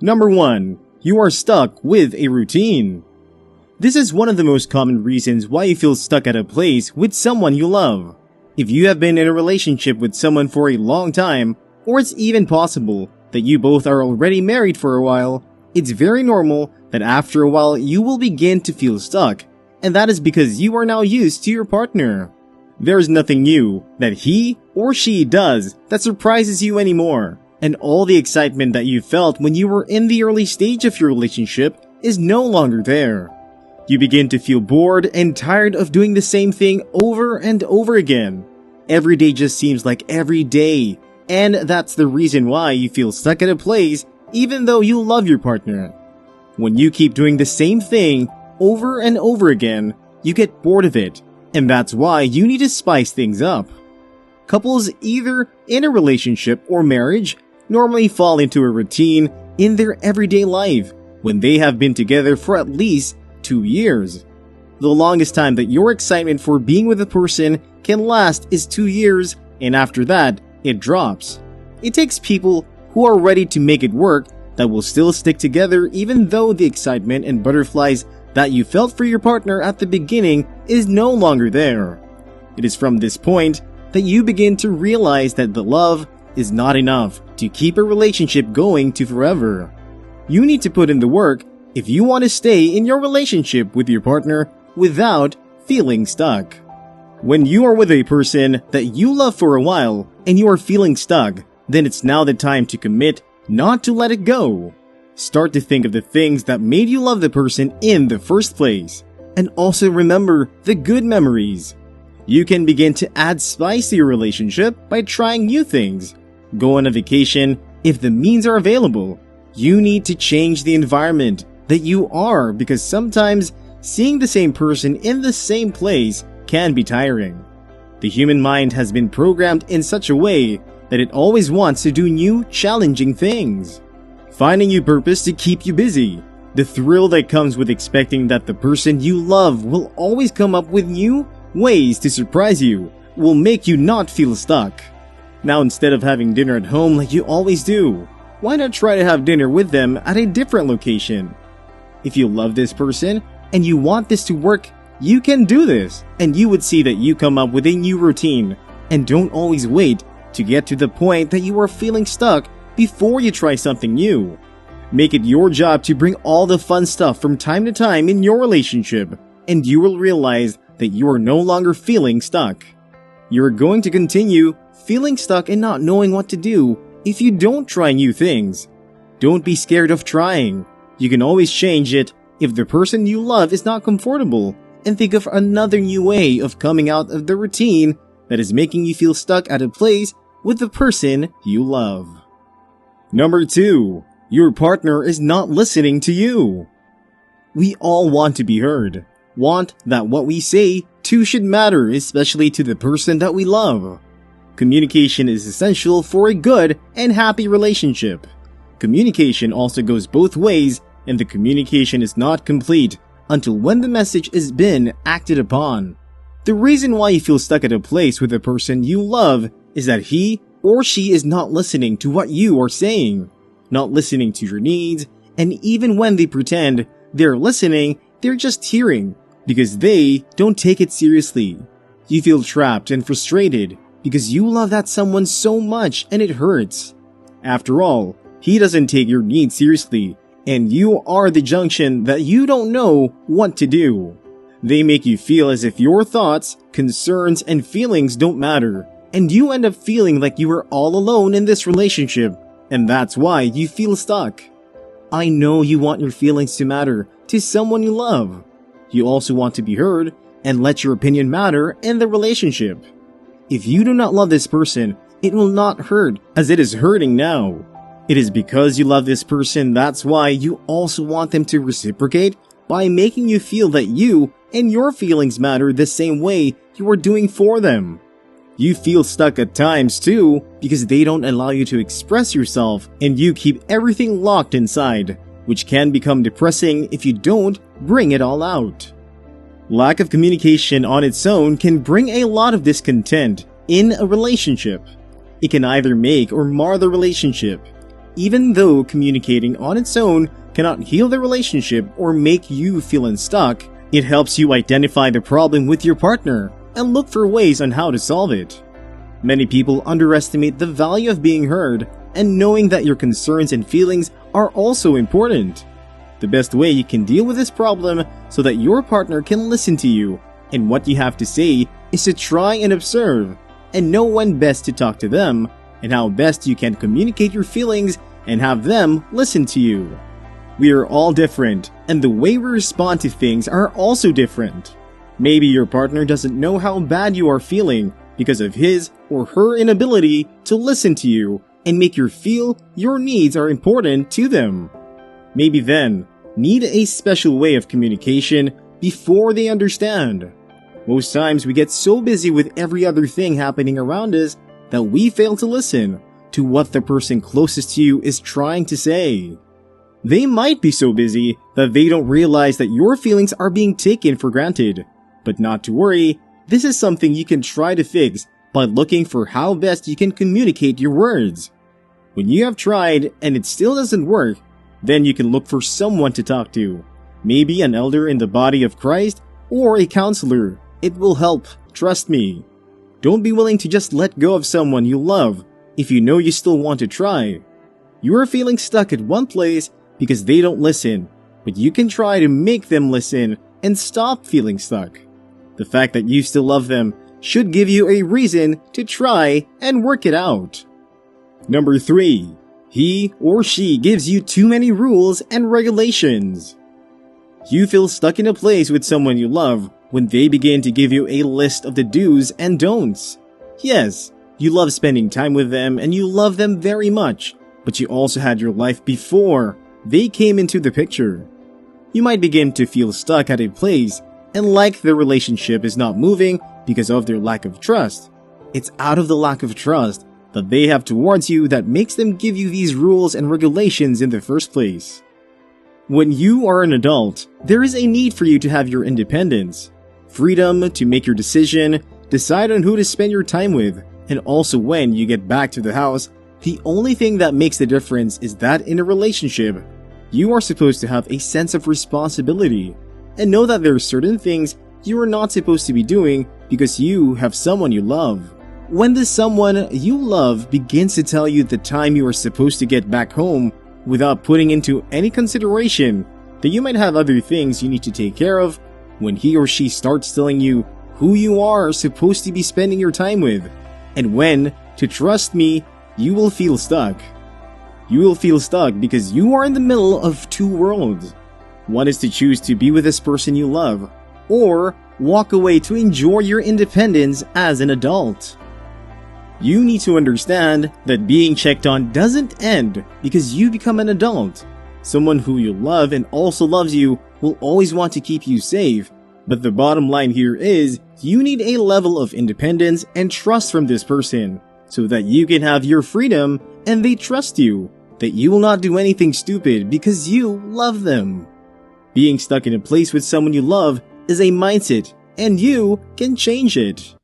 Number 1. You are stuck with a routine. This is one of the most common reasons why you feel stuck at a place with someone you love. If you have been in a relationship with someone for a long time, or it's even possible that you both are already married for a while, it's very normal that after a while you will begin to feel stuck, and that is because you are now used to your partner. There is nothing new that he or she does that surprises you anymore, and all the excitement that you felt when you were in the early stage of your relationship is no longer there. You begin to feel bored and tired of doing the same thing over and over again. Every day just seems like every day, and that's the reason why you feel stuck at a place even though you love your partner. When you keep doing the same thing over and over again, you get bored of it, and that's why you need to spice things up. Couples either in a relationship or marriage normally fall into a routine in their everyday life when they have been together for at least 2 years. The longest time that your excitement for being with a person can last is 2 years, and after that, it drops. It takes people who are ready to make it work that will still stick together even though the excitement and butterflies that you felt for your partner at the beginning is no longer there. It is from this point that you begin to realize that the love is not enough to keep a relationship going to forever. You need to put in the work if you want to stay in your relationship with your partner without feeling stuck. When you are with a person that you love for a while and you are feeling stuck, then it's now the time to commit not to let it go. Start to think of the things that made you love the person in the first place, and also remember the good memories. You can begin to add spice to your relationship by trying new things. Go on a vacation if the means are available. You need to change the environment that you are, because sometimes seeing the same person in the same place can be tiring. The human mind has been programmed in such a way that it always wants to do new, challenging things. Find a new purpose to keep you busy. The thrill that comes with expecting that the person you love will always come up with new ways to surprise you will make you not feel stuck. Now, instead of having dinner at home like you always do, why not try to have dinner with them at a different location? If you love this person and you want this to work, you can do this, and you would see that you come up with a new routine, and don't always wait to get to the point that you are feeling stuck before you try something new. Make it your job to bring all the fun stuff from time to time in your relationship, and you will realize that you are no longer feeling stuck. You're going to continue feeling stuck and not knowing what to do if you don't try new things. Don't be scared of trying. You can always change it if the person you love is not comfortable, and think of another new way of coming out of the routine that is making you feel stuck at a place with the person you love. Number 2. Your partner is not listening to you. We all want to be heard. Want that what we say too should matter, especially to the person that we love. Communication is essential for a good and happy relationship. Communication also goes both ways, and the communication is not complete until when the message has been acted upon. The reason why you feel stuck at a place with the person you love is that he or she is not listening to what you are saying, not listening to your needs, and even when they pretend they're listening, they're just hearing, because they don't take it seriously. You feel trapped and frustrated because you love that someone so much and it hurts. After all, he doesn't take your needs seriously, and you are the junction that you don't know what to do. They make you feel as if your thoughts, concerns, and feelings don't matter, and you end up feeling like you are all alone in this relationship, and that's why you feel stuck. I know you want your feelings to matter to someone you love. You also want to be heard and let your opinion matter in the relationship. If you do not love this person, it will not hurt as it is hurting now. It is because you love this person, that's why you also want them to reciprocate by making you feel that you and your feelings matter the same way you are doing for them. You feel stuck at times too because they don't allow you to express yourself and you keep everything locked inside, which can become depressing if you don't bring it all out. Lack of communication on its own can bring a lot of discontent in a relationship. It can either make or mar the relationship. Even though communicating on its own cannot heal the relationship or make you feel unstuck, it helps you identify the problem with your partner and look for ways on how to solve it. Many people underestimate the value of being heard and knowing that your concerns and feelings are also important. The best way you can deal with this problem so that your partner can listen to you and what you have to say is to try and observe and know when best to talk to them and how best you can communicate your feelings and have them listen to you. We are all different, and the way we respond to things are also different. Maybe your partner doesn't know how bad you are feeling because of his or her inability to listen to you and make you feel your needs are important to them. Maybe then, need a special way of communication before they understand. Most times we get so busy with every other thing happening around us that we fail to listen to what the person closest to you is trying to say. They might be so busy that they don't realize that your feelings are being taken for granted. But not to worry, this is something you can try to fix by looking for how best you can communicate your words. When you have tried and it still doesn't work, then you can look for someone to talk to. Maybe an elder in the body of Christ or a counselor. It will help, trust me. Don't be willing to just let go of someone you love if you know you still want to try. You are feeling stuck at one place because they don't listen, but you can try to make them listen and stop feeling stuck. The fact that you still love them should give you a reason to try and work it out. Number 3. He or she gives you too many rules and regulations. You feel stuck in a place with someone you love when they begin to give you a list of the do's and don'ts. Yes, you love spending time with them and you love them very much, but you also had your life before they came into the picture. You might begin to feel stuck at a place and like the relationship is not moving because of their lack of trust. It's out of the lack of trust that they have towards you that makes them give you these rules and regulations in the first place. When you are an adult, there is a need for you to have your independence, freedom to make your decision, decide on who to spend your time with, and also when you get back to the house. The only thing that makes the difference is that in a relationship, you are supposed to have a sense of responsibility and know that there are certain things you are not supposed to be doing because you have someone you love. When the someone you love begins to tell you the time you are supposed to get back home without putting into any consideration that you might have other things you need to take care of, when he or she starts telling you who you are supposed to be spending your time with, and when to trust me, you will feel stuck. You will feel stuck because you are in the middle of two worlds. One is to choose to be with this person you love, or walk away to enjoy your independence as an adult. You need to understand that being checked on doesn't end because you become an adult. Someone who you love and also loves you will always want to keep you safe, but the bottom line here is you need a level of independence and trust from this person so that you can have your freedom and they trust you, that you will not do anything stupid because you love them. Being stuck in a place with someone you love is a mindset and you can change it.